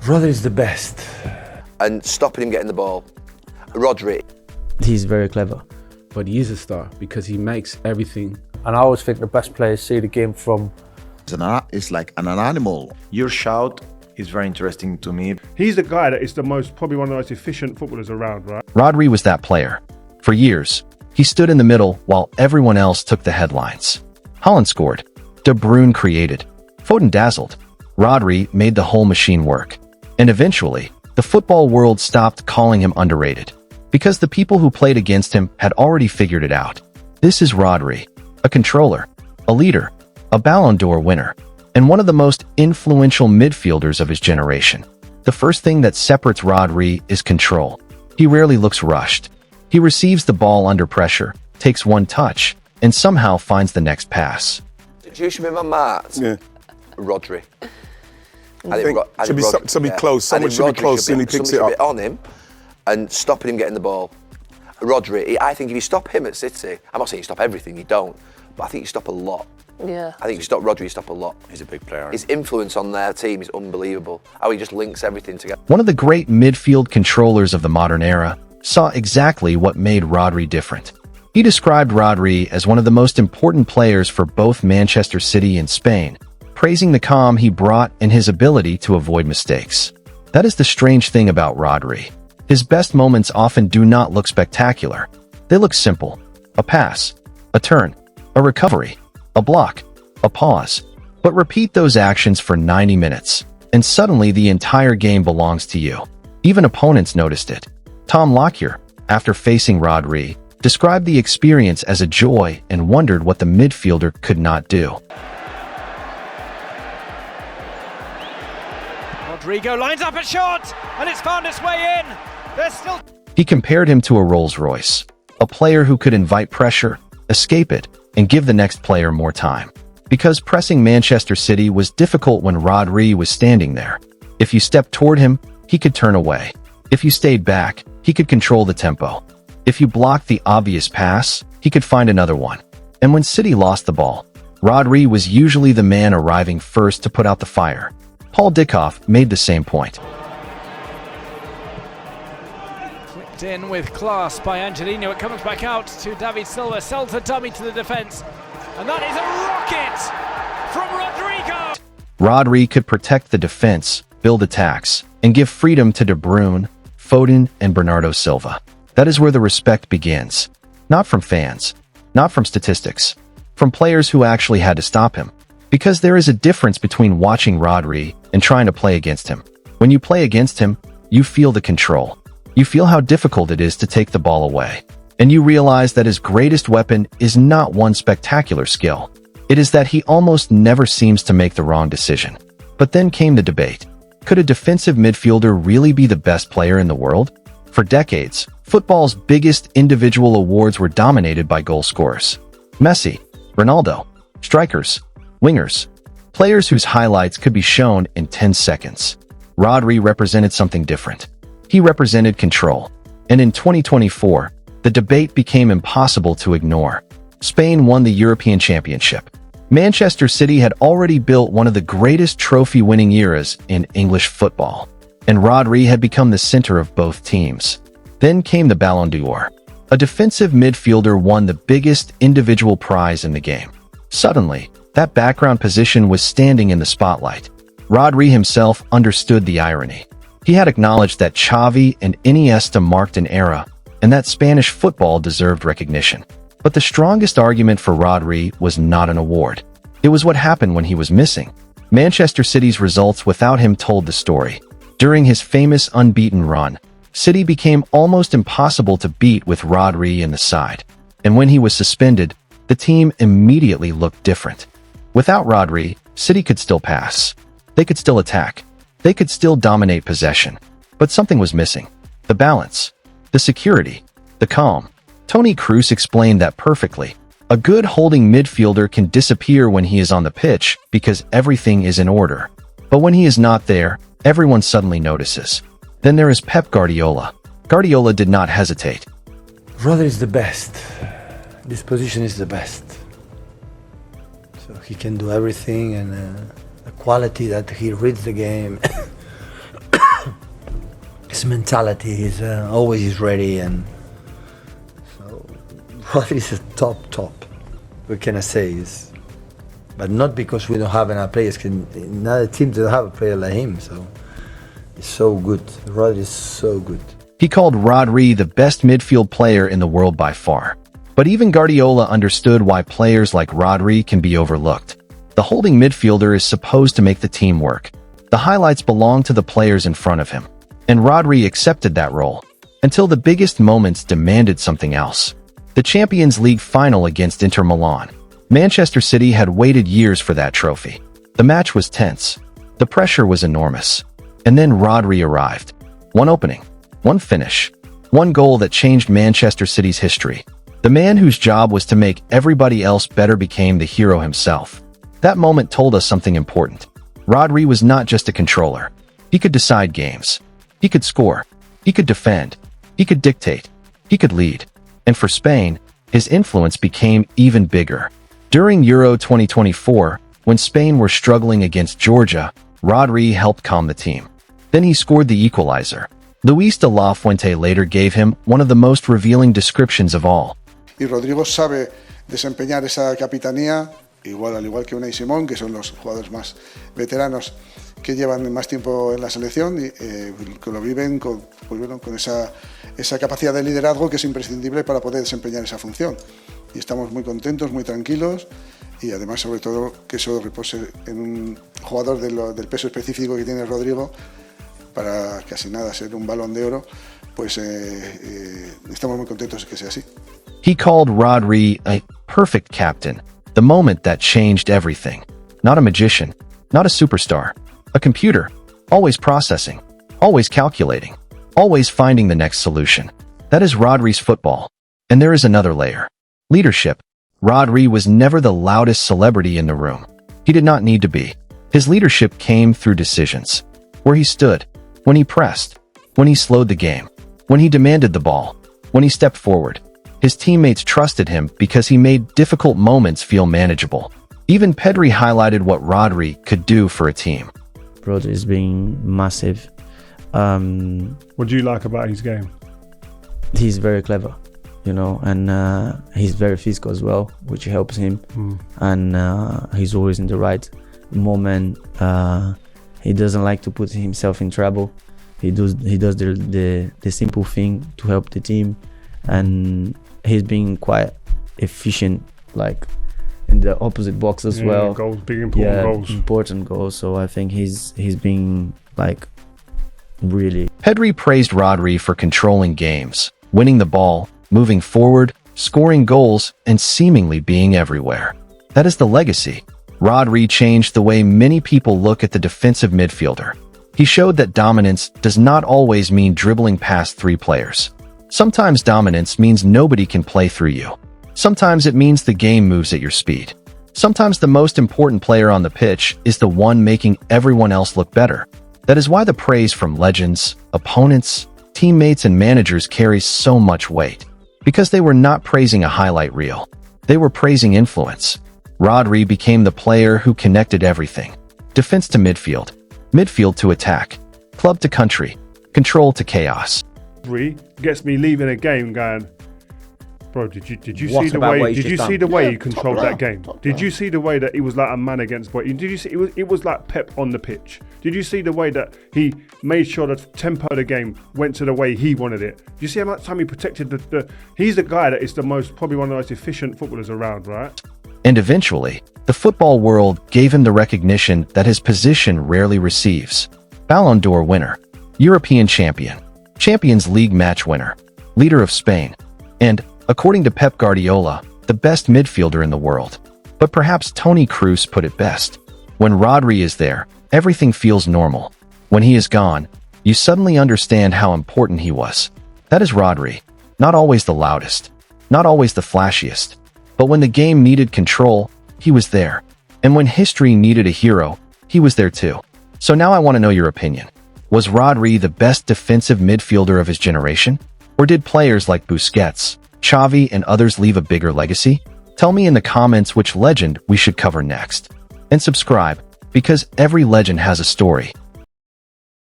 Rodri is the best. And stopping him getting the ball. Rodri. He's very clever, but he is a star because he makes everything. And I always think the best players see the game from... It's like an animal. Your shout is very interesting to me. He's the guy that is probably one of the most efficient footballers around, right? Rodri was that player. For years, he stood in the middle while everyone else took the headlines. Haaland scored. De Bruyne created. Foden dazzled. Rodri made the whole machine work. And eventually, the football world stopped calling him underrated, because the people who played against him had already figured it out. This is Rodri, a controller, a leader, a Ballon d'Or winner, and one of the most influential midfielders of his generation. The first thing that separates Rodri is control. He rarely looks rushed. He receives the ball under pressure, takes one touch, and somehow finds the next pass. Do you should be my mate? Yeah. Rodri. I think should be somebody close. Someone should be close and he picks it up. On him and stopping him getting the ball. Rodri, I think if you stop him at City, I'm not saying you stop everything, you don't, but I think you stop a lot. Yeah. I think if you stop Rodri, you stop a lot. He's a big player. His influence on their team is unbelievable. How he just links everything together. One of the great midfield controllers of the modern era saw exactly what made Rodri different. He described Rodri as one of the most important players for both Manchester City and Spain, praising the calm he brought and his ability to avoid mistakes. That is the strange thing about Rodri. His best moments often do not look spectacular. They look simple. A pass, a turn, a recovery, a block, a pause. But repeat those actions for 90 minutes, and suddenly the entire game belongs to you. Even opponents noticed it. Tom Lockyer, after facing Rodri, described the experience as a joy and wondered what the midfielder could not do. Rodrigo lines up a shot, and it's found its way in. There's still... He compared him to a Rolls-Royce, a player who could invite pressure, escape it, and give the next player more time. Because pressing Manchester City was difficult when Rodri was standing there. If you stepped toward him, he could turn away. If you stayed back, he could control the tempo. If you blocked the obvious pass, he could find another one. And when City lost the ball, Rodri was usually the man arriving first to put out the fire. Paul Dickoff made the same point. Flicked in with class by Angelino. It comes back out to David Silva. Sells a dummy to the defence. And that is a rocket from Rodrigo. Rodri could protect the defence, build attacks, and give freedom to De Bruyne, Foden, and Bernardo Silva. That is where the respect begins. Not from fans, not from statistics, from players who actually had to stop him. Because there is a difference between watching Rodri and trying to play against him. When you play against him, you feel the control. You feel how difficult it is to take the ball away. And you realize that his greatest weapon is not one spectacular skill. It is that he almost never seems to make the wrong decision. But then came the debate. Could a defensive midfielder really be the best player in the world? For decades, football's biggest individual awards were dominated by goal scorers. Messi, Ronaldo, strikers, wingers, players whose highlights could be shown in 10 seconds. Rodri represented something different. He represented control. And in 2024, the debate became impossible to ignore. Spain won the European Championship. Manchester City had already built one of the greatest trophy-winning eras in English football. And Rodri had become the center of both teams. Then came the Ballon d'Or. A defensive midfielder won the biggest individual prize in the game. Suddenly, that background position was standing in the spotlight. Rodri himself understood the irony. He had acknowledged that Xavi and Iniesta marked an era, and that Spanish football deserved recognition. But the strongest argument for Rodri was not an award. It was what happened when he was missing. Manchester City's results without him told the story. During his famous unbeaten run, City became almost impossible to beat with Rodri in the side. And when he was suspended, the team immediately looked different. Without Rodri, City could still pass. They could still attack. They could still dominate possession. But something was missing. The balance. The security. The calm. Toni Kroos explained that perfectly. A good holding midfielder can disappear when he is on the pitch because everything is in order. But when he is not there, everyone suddenly notices. Then there is Pep Guardiola. Guardiola did not hesitate. Rodri is the best. This position is the best. So he can do everything, and the quality that he reads the game his mentality. He's always ready, and so Rodri is a top. What can I say? But not because we don't have enough players. Another team doesn't have a player like him, so he's so good. Rodri is so good. He called Rodri the best midfield player in the world by far. But even Guardiola understood why players like Rodri can be overlooked. The holding midfielder is supposed to make the team work. The highlights belong to the players in front of him. And Rodri accepted that role, until the biggest moments demanded something else. The Champions League final against Inter Milan. Manchester City had waited years for that trophy. The match was tense. The pressure was enormous. And then Rodri arrived. One opening, one finish, one goal that changed Manchester City's history. The man whose job was to make everybody else better became the hero himself. That moment told us something important. Rodri was not just a controller. He could decide games. He could score. He could defend. He could dictate. He could lead. And for Spain, his influence became even bigger. During Euro 2024, when Spain were struggling against Georgia, Rodri helped calm the team. Then he scored the equalizer. Luis de la Fuente later gave him one of the most revealing descriptions of all. Y Rodrigo sabe desempeñar esa capitanía, al igual que Unai Simón, que son los jugadores más veteranos que llevan más tiempo en la selección y que lo viven con esa capacidad de liderazgo que es imprescindible para poder desempeñar esa función. Y estamos muy contentos, muy tranquilos y además sobre todo que eso repose en un jugador del peso específico que tiene Rodrigo para casi nada ser un Balón de Oro, pues estamos muy contentos de que sea así. He called Rodri a perfect captain, the moment that changed everything. Not a magician, not a superstar, a computer, always processing, always calculating, always finding the next solution. That is Rodri's football. And there is another layer. Leadership. Rodri was never the loudest celebrity in the room. He did not need to be. His leadership came through decisions. Where he stood, when he pressed, when he slowed the game, when he demanded the ball, when he stepped forward. His teammates trusted him because he made difficult moments feel manageable. Even Pedri highlighted what Rodri could do for a team. Rodri is being massive. What do you like about his game? He's very clever, and he's very physical as well, which helps him. And he's always in the right moment. He doesn't like to put himself in trouble. He does the simple thing to help the team, and he's being quite efficient, like in the opposite box as well. Goals, big important goals. Important goals. So I think he's being like really. Pedri praised Rodri for controlling games, winning the ball, moving forward, scoring goals, and seemingly being everywhere. That is the legacy. Rodri changed the way many people look at the defensive midfielder. He showed that dominance does not always mean dribbling past three players. Sometimes dominance means nobody can play through you. Sometimes it means the game moves at your speed. Sometimes the most important player on the pitch is the one making everyone else look better. That is why the praise from legends, opponents, teammates, and managers carries so much weight. Because they were not praising a highlight reel. They were praising influence. Rodri became the player who connected everything. Defense to midfield. Midfield to attack. Club to country. Control to chaos. Rodri gets me leaving a game going, bro, did you see the way he controlled that game? Did you see the way that he was like a man against boy? Did you see it was like Pep on the pitch? Did you see the way that he made sure that the tempo of the game went to the way he wanted it? Did you see how much time he protected he's the guy that is probably one of the most efficient footballers around, right? And eventually, the football world gave him the recognition that his position rarely receives. Ballon d'Or winner, European champion, Champions League match winner, leader of Spain, and, according to Pep Guardiola, the best midfielder in the world. But perhaps Toni Kroos put it best. When Rodri is there, everything feels normal. When he is gone, you suddenly understand how important he was. That is Rodri. Not always the loudest, not always the flashiest. But when the game needed control, he was there. And when history needed a hero, he was there too. So now I want to know your opinion. Was Rodri the best defensive midfielder of his generation? Or did players like Busquets, Xavi, and others leave a bigger legacy? Tell me in the comments which legend we should cover next. And subscribe, because every legend has a story.